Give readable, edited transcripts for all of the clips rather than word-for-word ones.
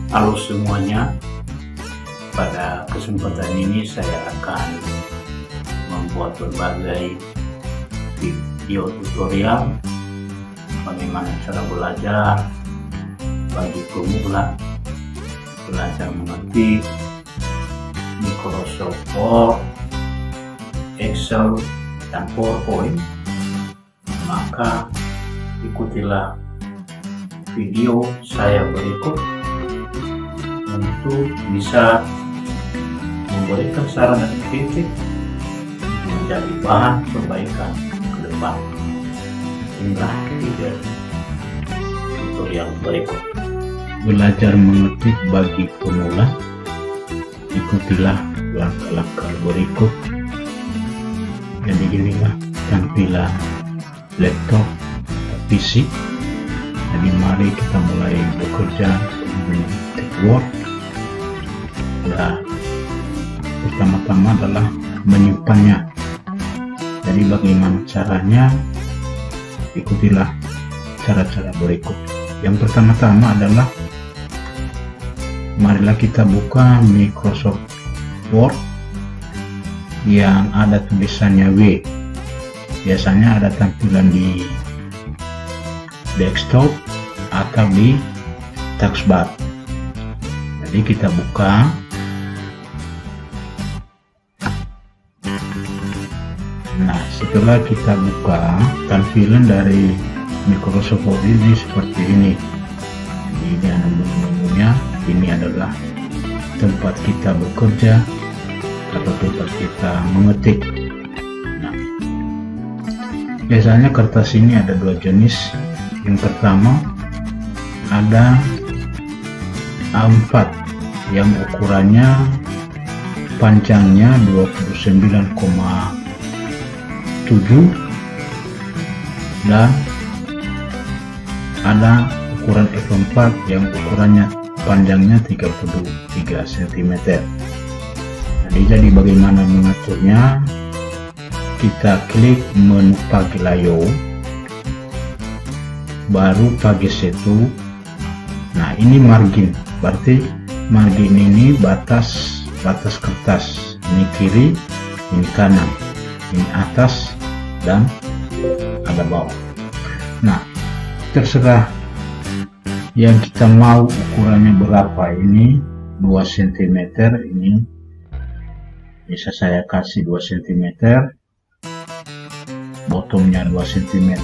Halo semuanya, pada kesempatan ini saya akan membuat berbagai video tutorial bagaimana cara belajar bagi pemula belajar mengerti Microsoft Word, Excel, dan PowerPoint. Maka ikutilah video saya berikut untuk bisa memberikan saran dan kritik menjadi bahan perbaikan ke depan. Hingga video tutorial berikut. Belajar mengetik bagi pemula, ikutilah langkah-langkah berikut. Jadi inilah tampilan laptop atau PC. Jadi mari kita mulai bekerja dengan Word. Dan pertama-tama adalah menyimpannya. Jadi bagaimana caranya? Ikutilah cara-cara berikut. Yang pertama-tama adalah marilah kita buka Microsoft Word yang ada tulisannya W. Biasanya ada tampilan di desktop atau di taskbar. Jadi kita buka. Nah, setelah kita buka, tampilan dari Microsoft Word ini seperti ini. Jadi ini ada menu-menunya. Ini adalah tempat kita bekerja atau tempat kita mengetik. Nah, biasanya kertas ini ada dua jenis. Yang pertama ada A4 yang ukurannya panjangnya 29,7 dan ada ukuran F4 yang ukurannya panjangnya 33 cm. Jadi bagaimana mengaturnya? Kita klik menu Page Layout, baru Page Setu. Nah, ini margin, berarti margin ini batas kertas. Ini kiri, ini kanan, ini atas, dan ada bawah. Nah, terserah yang kita mau ukurannya berapa. Ini 2 cm, ini bisa saya kasih 2 cm, bottomnya 2 cm,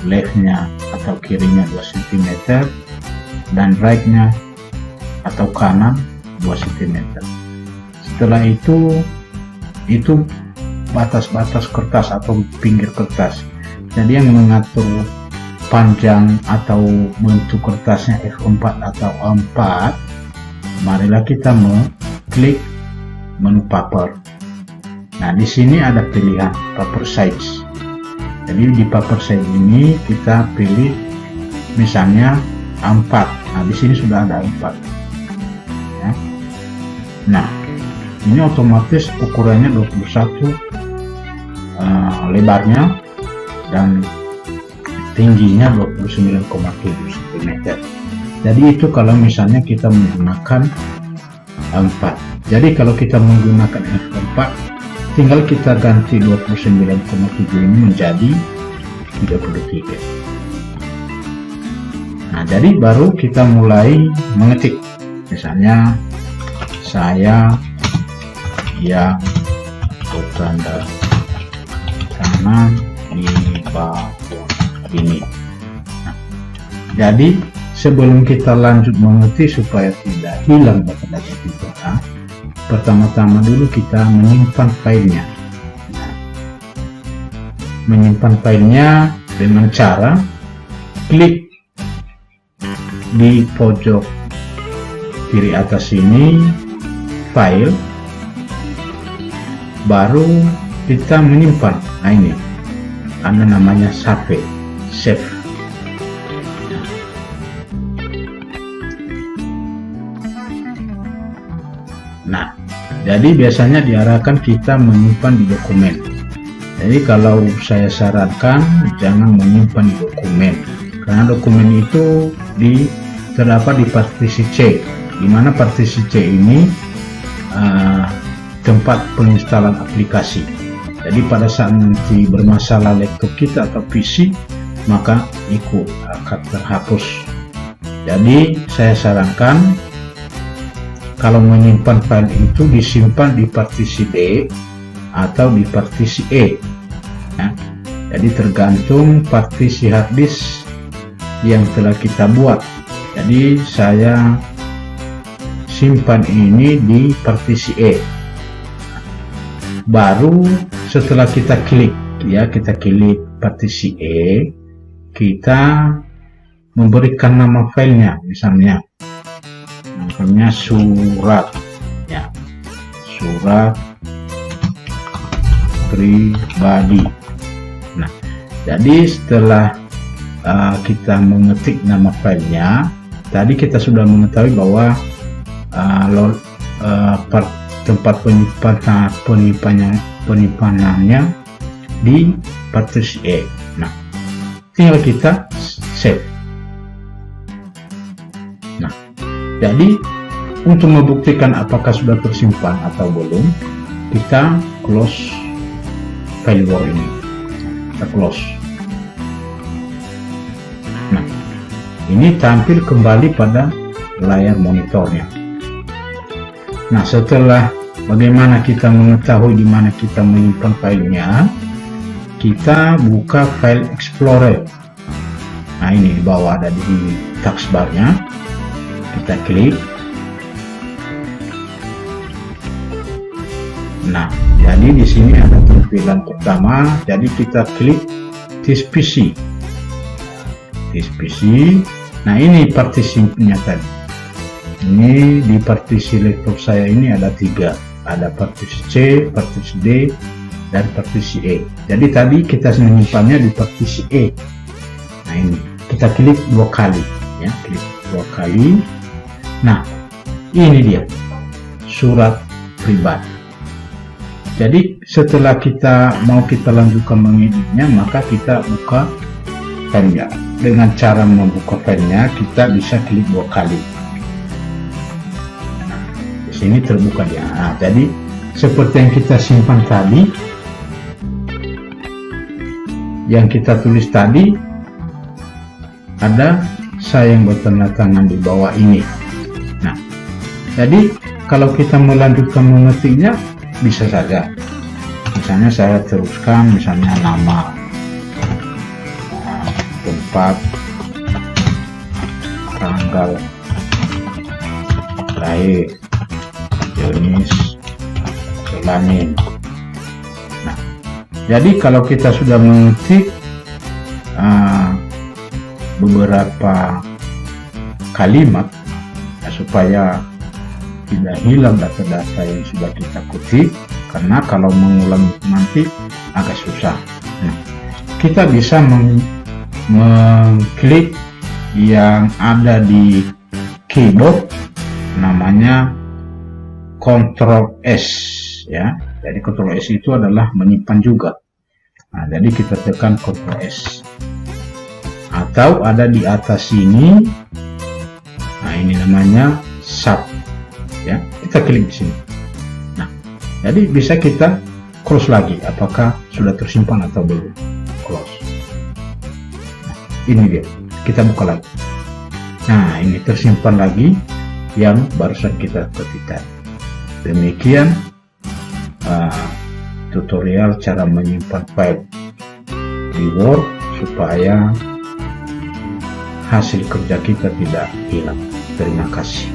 leftnya atau kirinya 2 cm, dan rightnya atau kanan 2 cm. Setelah itu batas-batas kertas atau pinggir kertas. Jadi yang mengatur panjang atau bentuk kertasnya F4 atau A4, marilah kita mengklik menu paper. Nah, di sini ada pilihan paper size. Jadi di paper size ini kita pilih misalnya A4. Nah, di sini sudah ada A4. Ya. Nah, ini otomatis ukurannya 21 lebarnya dan tingginya 29,7 cm. Jadi itu kalau misalnya kita menggunakan A4. Jadi kalau kita menggunakan F4, tinggal kita ganti 29,7 ini menjadi 33. Nah, jadi baru kita mulai mengetik. Misalnya saya yang bertanda tangan di bawah ini. Nah, jadi sebelum kita lanjut mengetik supaya tidak hilang data-data kita, pertama-tama dulu kita menyimpan filenya. Nah, menyimpan filenya dengan cara klik di pojok kiri atas ini, file, baru kita menyimpan. Nah, ini ada namanya save. Nah, jadi biasanya diarahkan kita menyimpan di dokumen. Jadi kalau saya sarankan jangan menyimpan di dokumen, karena dokumen itu terdapat di partisi C, di mana partisi C ini tempat penginstalan aplikasi. Jadi pada saat nanti bermasalah laptop kita atau PC, maka ikut akan terhapus. Jadi saya sarankan kalau menyimpan file itu disimpan di partisi D atau di partisi E. Ya. Jadi tergantung partisi harddisk yang telah kita buat. Jadi saya simpan ini di partisi E. Baru setelah kita klik, ya, kita klik partisi E, kita memberikan nama filenya, misalnya namanya surat, ya, surat pribadi. Nah, jadi setelah kita mengetik nama filenya, tadi kita sudah mengetahui bahwa tempat penyimpanannya di partisi E. Nah, tinggal kita save. Nah, jadi untuk membuktikan apakah sudah tersimpan atau belum, kita close file war ini. Kita close. Nah, ini tampil kembali pada layar monitornya. Nah, setelah bagaimana kita mengetahui di mana kita menyimpan filenya, kita buka file explorer. Nah, ini di bawah ada di taskbarnya, kita klik. Nah, jadi di sini ada tampilan pertama, jadi kita klik this PC. This PC. Nah, ini partisinya tadi. Ini di partisi laptop saya ini ada 3, ada partisi C, partisi D, dan partisi E. Jadi tadi kita menyimpannya di partisi E. Nah, ini kita klik 2 kali, ya, klik 2 kali. Nah, ini dia surat pribadi. Jadi setelah kita lanjutkan mengeditnya, maka kita buka filenya. Dengan cara membuka filenya, kita bisa klik 2 kali. Ini terbuka dia. Nah, jadi seperti yang kita simpan tadi, yang kita tulis tadi, ada saya yang bertanda tangan di bawah ini. Nah, jadi kalau kita melanjutkan mengetiknya, bisa saja. Misalnya saya teruskan, misalnya nama, tempat, tanggal lahir, jenis kelamin. Nah, jadi kalau kita sudah mengetik beberapa kalimat, ya, supaya tidak hilang data-data yang sudah kita ketik, karena kalau mengulang nanti agak susah. Nah, kita bisa mengklik yang ada di keyboard, namanya Ctrl S, ya. Jadi Ctrl S itu adalah menyimpan juga. Nah, jadi kita tekan Ctrl S. Atau ada di atas sini. Nah, ini namanya Sub, ya. Kita klik di sini. Nah, jadi bisa kita close lagi, apakah sudah tersimpan atau belum. Close. Nah, ini dia. Kita buka lagi. Nah, ini tersimpan lagi yang barusan kita ketikkan. Demikian tutorial cara menyimpan file di Word supaya hasil kerja kita tidak hilang. Terima kasih.